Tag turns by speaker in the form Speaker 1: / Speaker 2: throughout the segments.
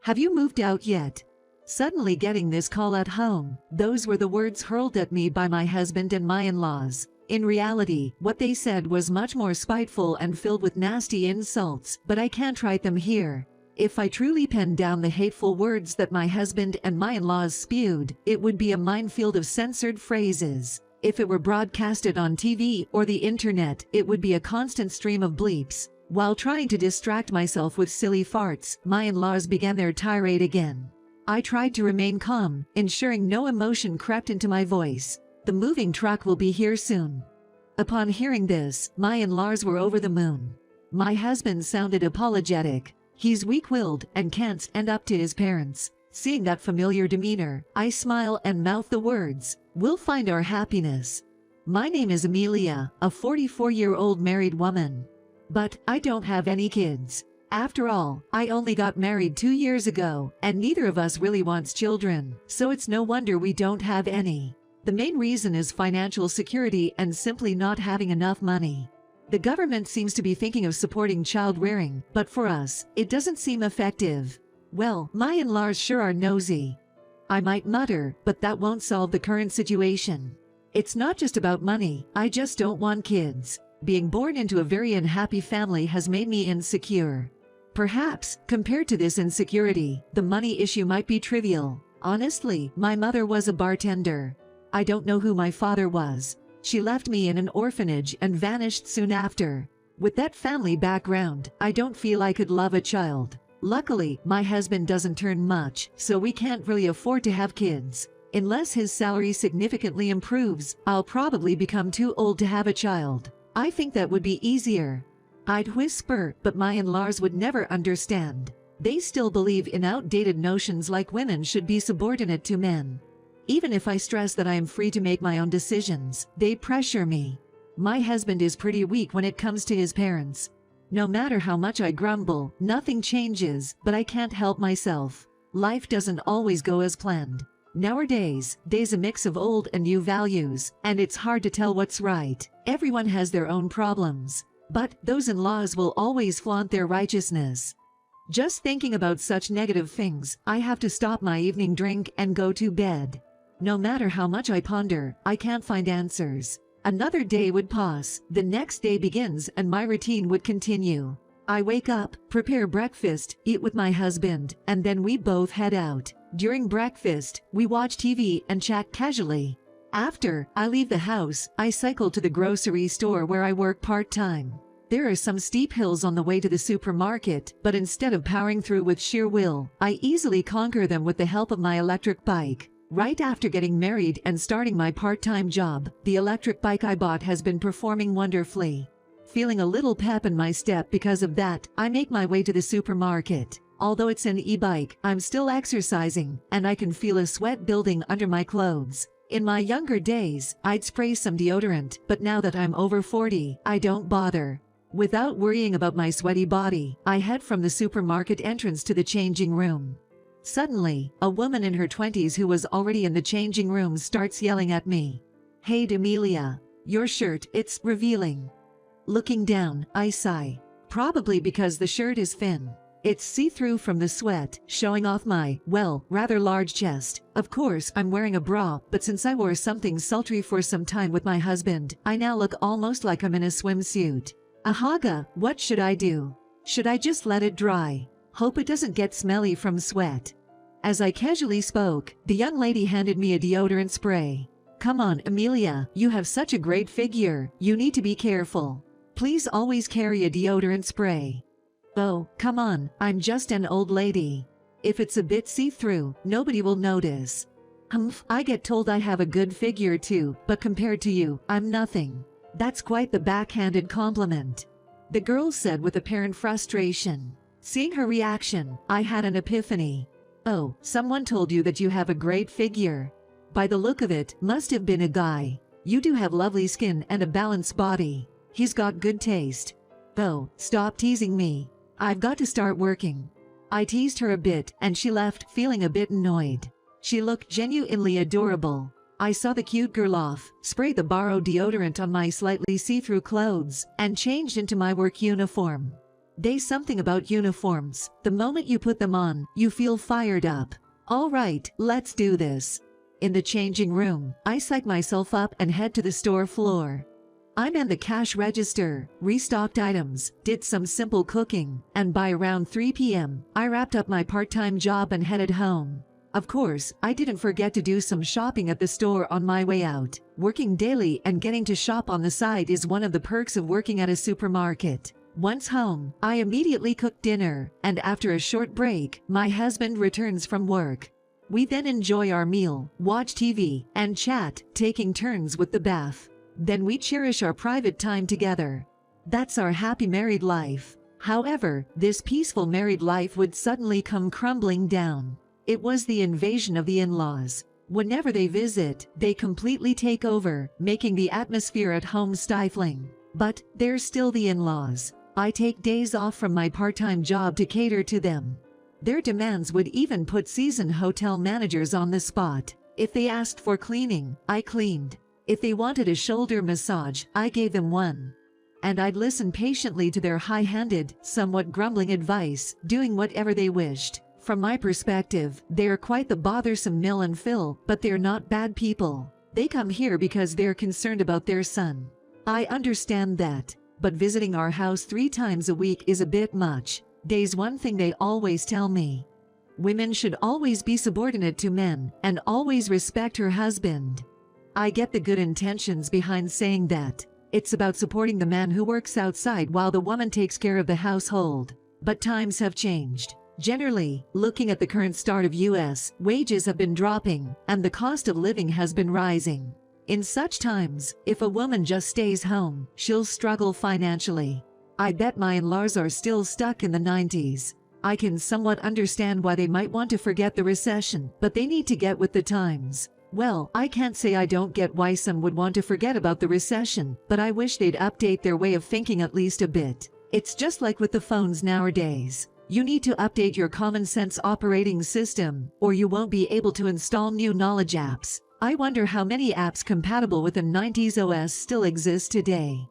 Speaker 1: Have you moved out yet? Suddenly getting this call at home, those were the words hurled at me by my husband and my in-laws. In reality, what they said was much more spiteful and filled with nasty insults, but I can't write them here. If I truly penned down the hateful words that my husband and my in-laws spewed, it would be a minefield of censored phrases. If it were broadcasted on TV or the internet, it would be a constant stream of bleeps. While trying to distract myself with silly farts, my in-laws began their tirade again. I tried to remain calm, ensuring no emotion crept into my voice. The moving truck will be here soon. Upon hearing this, my in-laws were over the moon. My husband sounded apologetic. He's weak-willed and can't stand up to his parents. Seeing that familiar demeanor, I smile and mouth the words, "We'll find our happiness." My name is Amelia, a 44-year-old married woman. But I don't have any kids. After all, I only got married 2 years ago, and neither of us really wants children, so it's no wonder we don't have any. The main reason is financial security and simply not having enough money. The government seems to be thinking of supporting child rearing, but for us, it doesn't seem effective. Well, my in-laws sure are nosy. I might mutter, but that won't solve the current situation. It's not just about money, I just don't want kids. Being born into a very unhappy family has made me insecure. Perhaps, compared to this insecurity, the money issue might be trivial. Honestly, my mother was a bartender. I don't know who my father was. She left me in an orphanage and vanished soon after. With that family background, I don't feel I could love a child. Luckily, my husband doesn't earn much, so we can't really afford to have kids. Unless his salary significantly improves, I'll probably become too old to have a child. I think that would be easier. I'd whisper, but my in-laws would never understand. They still believe in outdated notions like women should be subordinate to men. Even if I stress that I am free to make my own decisions, they pressure me. My husband is pretty weak when it comes to his parents. No matter how much I grumble, nothing changes, but I can't help myself. Life doesn't always go as planned. Nowadays, there's a mix of old and new values, and it's hard to tell what's right. Everyone has their own problems. But those in-laws will always flaunt their righteousness. Just thinking about such negative things, I have to stop my evening drink and go to bed. No matter how much I ponder, I can't find answers. Another day would pass, the next day begins, and my routine would continue. I wake up, prepare breakfast, eat with my husband, and then we both head out. During breakfast, we watch TV and chat casually. After I leave the house, I cycle to the grocery store where I work part-time. There are some steep hills on the way to the supermarket, but instead of powering through with sheer will, I easily conquer them with the help of my electric bike. Right after getting married and starting my part-time job, the electric bike I bought has been performing wonderfully. Feeling a little pep in my step because of that, I make my way to the supermarket. Although it's an e-bike, I'm still exercising, and I can feel a sweat building under my clothes. In my younger days, I'd spray some deodorant, but now that I'm over 40, I don't bother. Without worrying about my sweaty body, I head from the supermarket entrance to the changing room. Suddenly, a woman in her 20s who was already in the changing room starts yelling at me. "Hey Amelia, your shirt, it's revealing." Looking down, I sigh. Probably because the shirt is thin. It's see-through from the sweat, showing off my, well, rather large chest. Of course, I'm wearing a bra, but since I wore something sultry for some time with my husband, I now look almost like I'm in a swimsuit. Ahaga, what should I do? Should I just let it dry? Hope it doesn't get smelly from sweat. As I casually spoke, the young lady handed me a deodorant spray. "Come on, Amelia, you have such a great figure, you need to be careful. Please always carry a deodorant spray." "Oh, come on, I'm just an old lady. If it's a bit see-through, nobody will notice." "Humph, I get told I have a good figure too, but compared to you, I'm nothing." That's quite the backhanded compliment, the girl said with apparent frustration. Seeing her reaction, I had an epiphany. "Oh, someone told you that you have a great figure. By the look of it, must have been a guy. You do have lovely skin and a balanced body. He's got good taste." "Oh, stop teasing me. I've got to start working." I teased her a bit, and she left, feeling a bit annoyed. She looked genuinely adorable. I saw the cute girl off, sprayed the borrowed deodorant on my slightly see-through clothes, and changed into my work uniform. There's something about uniforms. The moment you put them on, you feel fired up. All right, let's do this. In the changing room, I psych myself up and head to the store floor. I'm at the cash register, restocked items, did some simple cooking, and by around 3 p.m., I wrapped up my part-time job and headed home. Of course, I didn't forget to do some shopping at the store on my way out. Working daily and getting to shop on the side is one of the perks of working at a supermarket. Once home, I immediately cook dinner, and after a short break, my husband returns from work. We then enjoy our meal, watch TV, and chat, taking turns with the bath. Then we cherish our private time together. That's our happy married life. However, this peaceful married life would suddenly come crumbling down. It was the invasion of the in-laws. Whenever they visit, they completely take over, making the atmosphere at home stifling. But they're still the in-laws. I take days off from my part-time job to cater to them. Their demands would even put seasoned hotel managers on the spot. If they asked for cleaning, I cleaned. If they wanted a shoulder massage, I gave them one. And I'd listen patiently to their high-handed, somewhat grumbling advice, doing whatever they wished. From my perspective, they're quite the bothersome Mill and Phil, but they're not bad people. They come here because they're concerned about their son. I understand that. But visiting our house 3 times a week is a bit much. There's one thing they always tell me. Women should always be subordinate to men, and always respect her husband. I get the good intentions behind saying that. It's about supporting the man who works outside while the woman takes care of the household. But times have changed. Generally, looking at the current start of US, wages have been dropping, and the cost of living has been rising. In such times, if a woman just stays home, she'll struggle financially. I bet my in-laws are still stuck in the 90s. I can somewhat understand why they might want to forget the recession, but they need to get with the times. Well, I can't say I don't get why some would want to forget about the recession, but I wish they'd update their way of thinking at least a bit. It's just like with the phones nowadays. You need to update your common sense operating system, or you won't be able to install new knowledge apps. I wonder how many apps compatible with the 90s OS still exist today.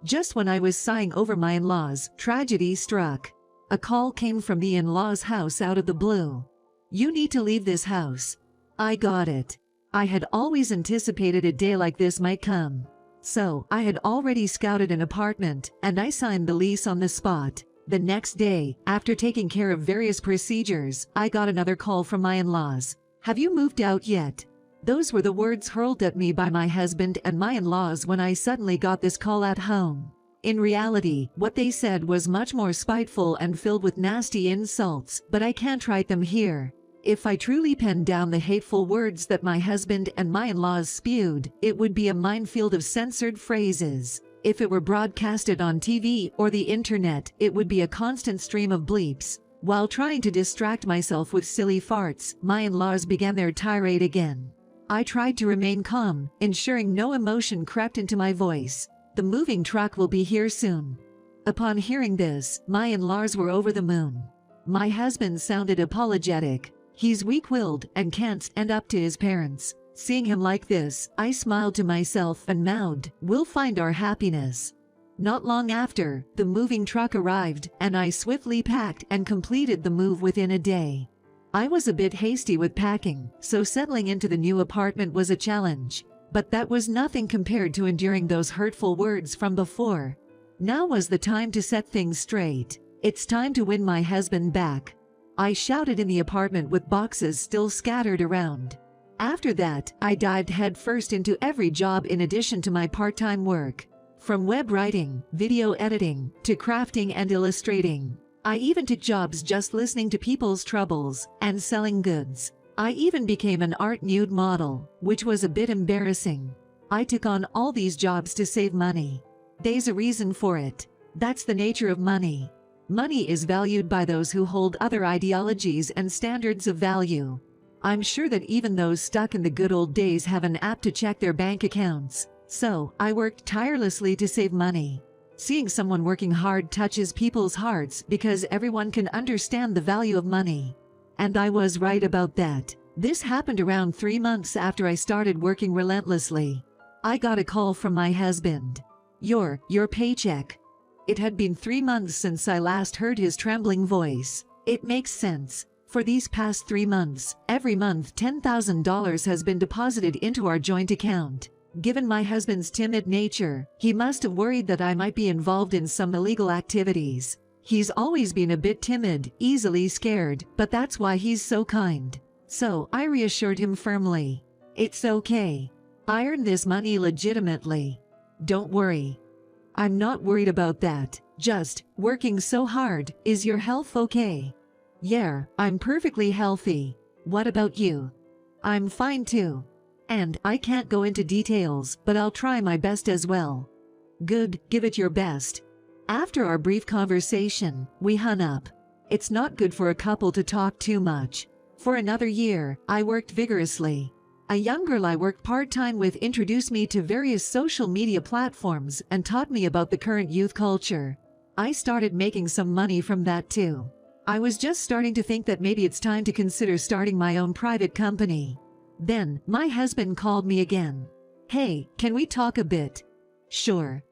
Speaker 1: Just when I was sighing over my in-laws, tragedy struck. A call came from the in-laws' house out of the blue. You need to leave this house. I got it. I had always anticipated a day like this might come. So, I had already scouted an apartment, and I signed the lease on the spot. The next day, after taking care of various procedures, I got another call from my in-laws. Have you moved out yet? Those were the words hurled at me by my husband and my in-laws when I suddenly got this call at home. In reality, what they said was much more spiteful and filled with nasty insults, but I can't write them here. If I truly penned down the hateful words that my husband and my in-laws spewed, it would be a minefield of censored phrases. If it were broadcasted on TV or the internet, it would be a constant stream of bleeps. While trying to distract myself with silly farts, my in-laws began their tirade again. I tried to remain calm, ensuring no emotion crept into my voice. The moving truck will be here soon. Upon hearing this, my in-laws were over the moon. My husband sounded apologetic. He's weak-willed and can't stand up to his parents. Seeing him like this, I smiled to myself and mouthed, "We'll find our happiness." Not long after, the moving truck arrived, and I swiftly packed and completed the move within a day. I was a bit hasty with packing, so settling into the new apartment was a challenge. But that was nothing compared to enduring those hurtful words from before. Now was the time to set things straight. It's time to win my husband back. I shouted in the apartment with boxes still scattered around. After that, I dived headfirst into every job in addition to my part-time work. From web writing, video editing, to crafting and illustrating. I even took jobs just listening to people's troubles and selling goods. I even became an art nude model, which was a bit embarrassing. I took on all these jobs to save money. There's a reason for it. That's the nature of money. Money is valued by those who hold other ideologies and standards of value. I'm sure that even those stuck in the good old days have an app to check their bank accounts. So, I worked tirelessly to save money. Seeing someone working hard touches people's hearts because everyone can understand the value of money. And I was right about that. This happened around 3 months after I started working relentlessly. I got a call from my husband. Your paycheck. It had been 3 months since I last heard his trembling voice. It makes sense. For these past 3 months, every month $10,000 has been deposited into our joint account. Given my husband's timid nature, he must have worried that I might be involved in some illegal activities. He's always been a bit timid, easily scared, but that's why he's so kind. So I reassured him firmly. It's okay. I earned this money legitimately. Don't worry. I'm not worried about that. Just working so hard. Is your health okay? Yeah, I'm perfectly healthy. What about you? I'm fine too. And I can't go into details, but I'll try my best as well. Good, give it your best. After our brief conversation, we hung up. It's not good for a couple to talk too much. For another year, I worked vigorously. A young girl I worked part-time with introduced me to various social media platforms and taught me about the current youth culture. I started making some money from that too. I was just starting to think that maybe it's time to consider starting my own private company. Then, my husband called me again. Hey, can we talk a bit? Sure.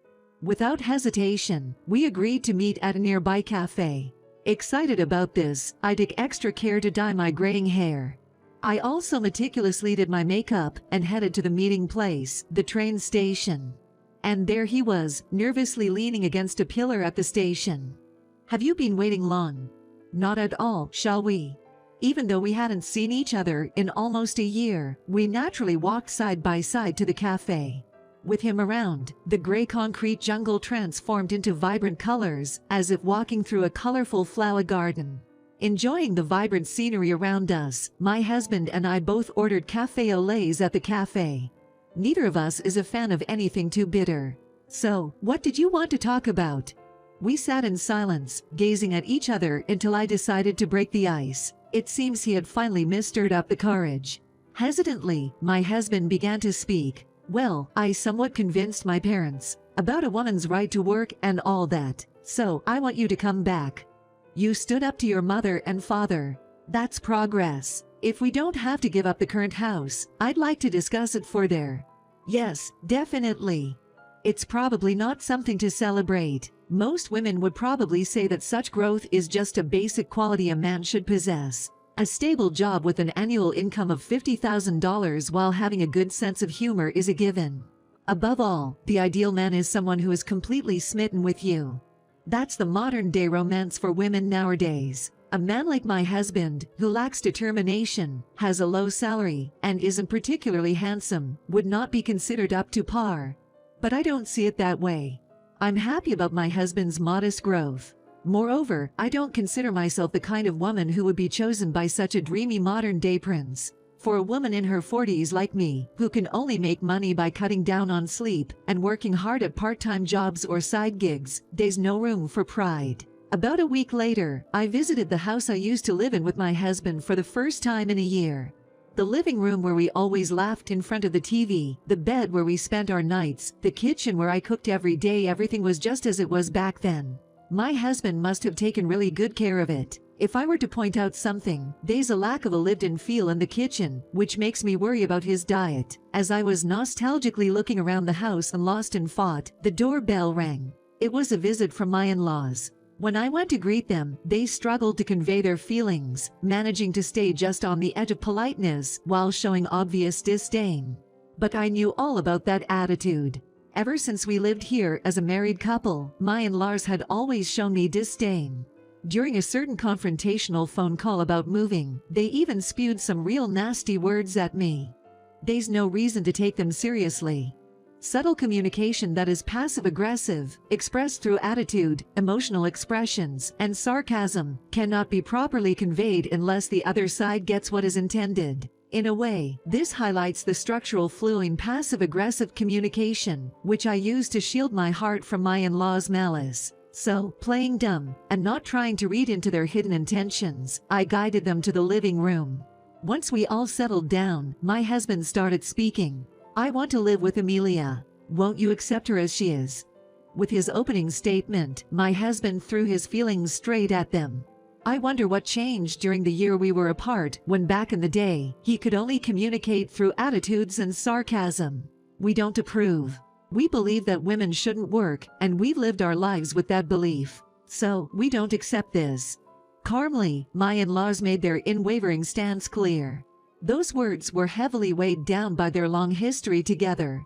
Speaker 1: Without hesitation, we agreed to meet at a nearby cafe. Excited about this, I took extra care to dye my graying hair. I also meticulously did my makeup and headed to the meeting place, the train station. And there he was, nervously leaning against a pillar at the station. Have you been waiting long? Not at all, shall we? Even though we hadn't seen each other in almost a year, we naturally walked side by side to the cafe. With him around, the gray concrete jungle transformed into vibrant colors, as if walking through a colorful flower garden. Enjoying the vibrant scenery around us, my husband and I both ordered café au lait at the cafe. Neither of us is a fan of anything too bitter. So, what did you want to talk about? We sat in silence, gazing at each other until I decided to break the ice. It seems he had finally mustered up the courage. Hesitantly, my husband began to speak. Well, I somewhat convinced my parents about a woman's right to work and all that. So, I want you to come back. You stood up to your mother and father. That's progress. If we don't have to give up the current house, I'd like to discuss it further. Yes, definitely. It's probably not something to celebrate. Most women would probably say that such growth is just a basic quality a man should possess. A stable job with an annual income of $50,000 while having a good sense of humor is a given. Above all, the ideal man is someone who is completely smitten with you. That's the modern-day romance for women nowadays. A man like my husband, who lacks determination, has a low salary, and isn't particularly handsome, would not be considered up to par. But I don't see it that way. I'm happy about my husband's modest growth. Moreover, I don't consider myself the kind of woman who would be chosen by such a dreamy modern-day prince. For a woman in her 40s like me, who can only make money by cutting down on sleep and working hard at part-time jobs or side gigs, there's no room for pride. About a week later, I visited the house I used to live in with my husband for the first time in a year. The living room where we always laughed in front of the TV, the bed where we spent our nights, the kitchen where I cooked every day, everything was just as it was back then. My husband must have taken really good care of it. If I were to point out something, there's a lack of a lived-in feel in the kitchen, which makes me worry about his diet. As I was nostalgically looking around the house and lost in thought, the doorbell rang. It was a visit from my in-laws. When I went to greet them, they struggled to convey their feelings, managing to stay just on the edge of politeness while showing obvious disdain. But I knew all about that attitude. Ever since we lived here as a married couple, my in-laws had always shown me disdain. During a certain confrontational phone call about moving, they even spewed some real nasty words at me. There's no reason to take them seriously. Subtle communication that is passive-aggressive, expressed through attitude, emotional expressions, and sarcasm, cannot be properly conveyed unless the other side gets what is intended. In a way, this highlights the structural flaw in passive-aggressive communication, which I use to shield my heart from my in-laws' malice. So, playing dumb, and not trying to read into their hidden intentions, I guided them to the living room. Once we all settled down, my husband started speaking. I want to live with Amelia. Won't you accept her as she is? With his opening statement, my husband threw his feelings straight at them. I wonder what changed during the year we were apart, when back in the day, he could only communicate through attitudes and sarcasm. We don't approve. We believe that women shouldn't work, and we've lived our lives with that belief. So, we don't accept this. Calmly, my in-laws made their unwavering stance clear. Those words were heavily weighed down by their long history together.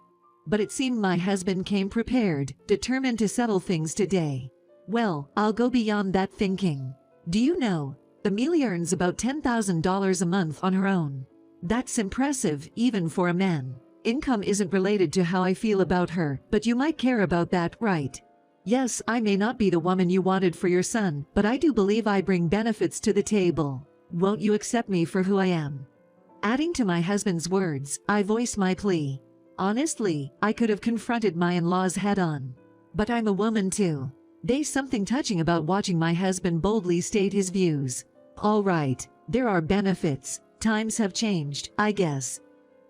Speaker 1: But it seemed my husband came prepared, determined to settle things today. Well, I'll go beyond that thinking. Do you know, Amelia earns about $10,000 a month on her own. That's impressive, even for a man. Income isn't related to how I feel about her, but you might care about that, right? Yes, I may not be the woman you wanted for your son, but I do believe I bring benefits to the table. Won't you accept me for who I am? Adding to my husband's words, I voiced my plea. Honestly, I could have confronted my in-laws head-on. But I'm a woman too. There's something touching about watching my husband boldly state his views. All right, there are benefits. Times have changed, I guess.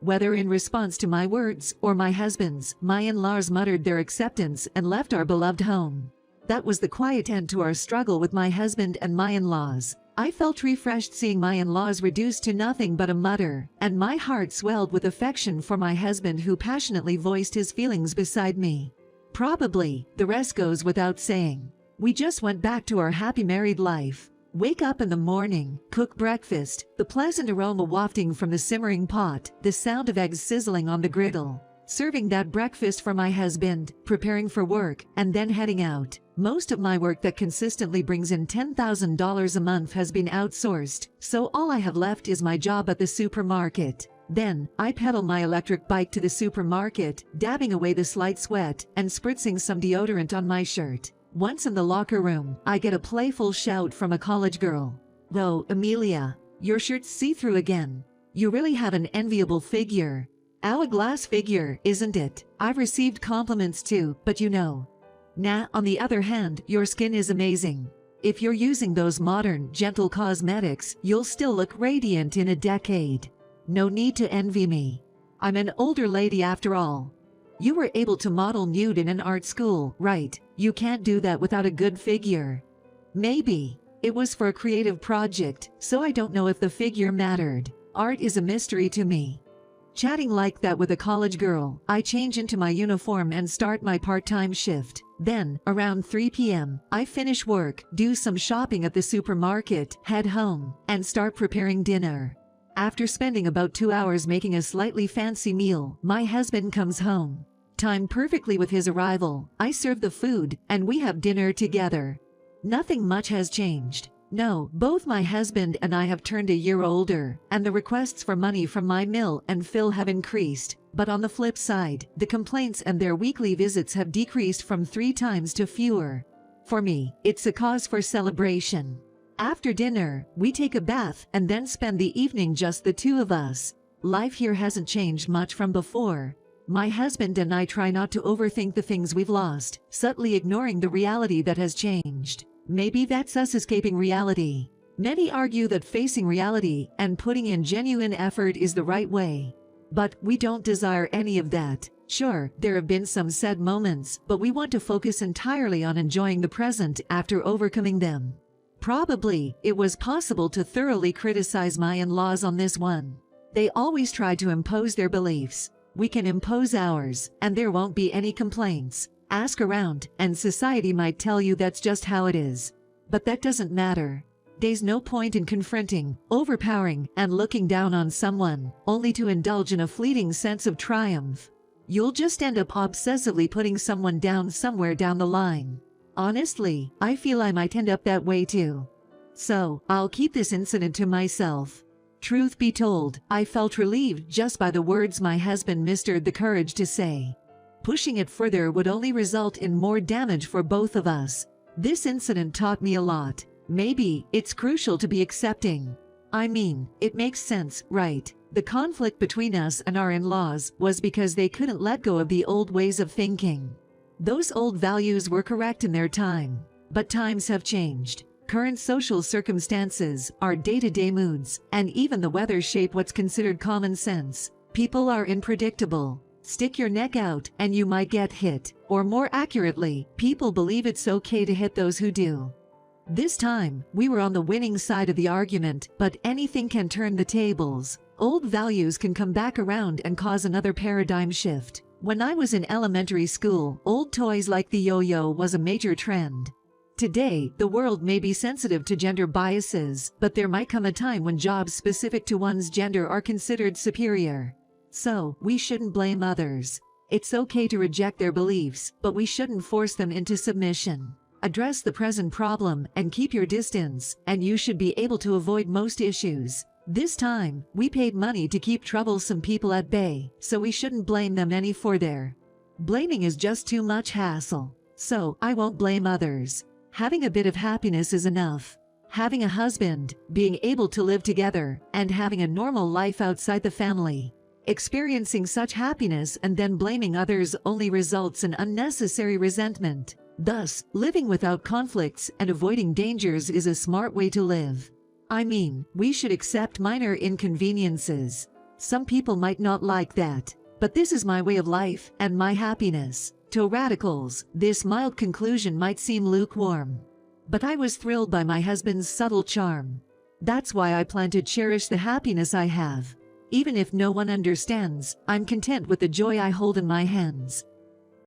Speaker 1: Whether in response to my words or my husband's, my in-laws muttered their acceptance and left our beloved home. That was the quiet end to our struggle with my husband and my in-laws. I felt refreshed seeing my in-laws reduced to nothing but a mutter, and my heart swelled with affection for my husband who passionately voiced his feelings beside me. Probably, the rest goes without saying. We just went back to our happy married life. Wake up in the morning, cook breakfast, the pleasant aroma wafting from the simmering pot, the sound of eggs sizzling on the griddle. Serving that breakfast for my husband, preparing for work, and then heading out. Most of my work that consistently brings in $10,000 a month has been outsourced, so all I have left is my job at the supermarket. Then, I pedal my electric bike to the supermarket, dabbing away the slight sweat and spritzing some deodorant on my shirt. Once in the locker room, I get a playful shout from a college girl. "Whoa, Amelia, your shirt's see-through again. You really have an enviable figure." Hourglass figure, isn't it? I've received compliments too, but you know. Nah, on the other hand, your skin is amazing. If you're using those modern, gentle cosmetics, you'll still look radiant in a decade. No need to envy me. I'm an older lady after all. You were able to model nude in an art school, right? You can't do that without a good figure. Maybe. It was for a creative project, so I don't know if the figure mattered. Art is a mystery to me. Chatting like that with a college girl, I change into my uniform and start my part-time shift. Then, around 3 p.m., I finish work, do some shopping at the supermarket, head home, and start preparing dinner. After spending about 2 hours making a slightly fancy meal, my husband comes home. Timed perfectly with his arrival, I serve the food, and we have dinner together. Nothing much has changed. No, both my husband and I have turned a year older, and the requests for money from my mill and Phil have increased. But on the flip side, the complaints and their weekly visits have decreased from 3 times to fewer. For me, it's a cause for celebration. After dinner, we take a bath and then spend the evening just the two of us. Life here hasn't changed much from before. My husband and I try not to overthink the things we've lost, subtly ignoring the reality that has changed. Maybe that's us escaping reality. Many argue that facing reality and putting in genuine effort is the right way. But we don't desire any of that. Sure, there have been some sad moments, but we want to focus entirely on enjoying the present after overcoming them. Probably, it was possible to thoroughly criticize my in-laws on this one. They always try to impose their beliefs. We can impose ours, and there won't be any complaints. Ask around, and society might tell you that's just how it is. But that doesn't matter. There's no point in confronting, overpowering, and looking down on someone, only to indulge in a fleeting sense of triumph. You'll just end up obsessively putting someone down somewhere down the line. Honestly, I feel I might end up that way too. So, I'll keep this incident to myself. Truth be told, I felt relieved just by the words my husband mustered the courage to say. Pushing it further would only result in more damage for both of us. This incident taught me a lot. Maybe it's crucial to be accepting. I mean, it makes sense, right? The conflict between us and our in-laws was because they couldn't let go of the old ways of thinking. Those old values were correct in their time. But times have changed. Current social circumstances, our day-to-day moods, and even the weather shape what's considered common sense. People are unpredictable. Stick your neck out and you might get hit. Or more accurately, people believe it's okay to hit those who do. This time, we were on the winning side of the argument, but anything can turn the tables. Old values can come back around and cause another paradigm shift. When I was in elementary school, old toys like the yo-yo was a major trend. Today, the world may be sensitive to gender biases, but there might come a time when jobs specific to one's gender are considered superior. So, we shouldn't blame others. It's okay to reject their beliefs, but we shouldn't force them into submission. Address the present problem and keep your distance, and you should be able to avoid most issues. This time, we paid money to keep troublesome people at bay, so we shouldn't blame them any further. Blaming is just too much hassle. So, I won't blame others. Having a bit of happiness is enough. Having a husband, being able to live together, and having a normal life outside the family. Experiencing such happiness and then blaming others only results in unnecessary resentment. Thus, living without conflicts and avoiding dangers is a smart way to live. I mean, we should accept minor inconveniences. Some people might not like that, but this is my way of life and my happiness. To radicals, this mild conclusion might seem lukewarm. But I was thrilled by my husband's subtle charm. That's why I plan to cherish the happiness I have. Even if no one understands, I'm content with the joy I hold in my hands.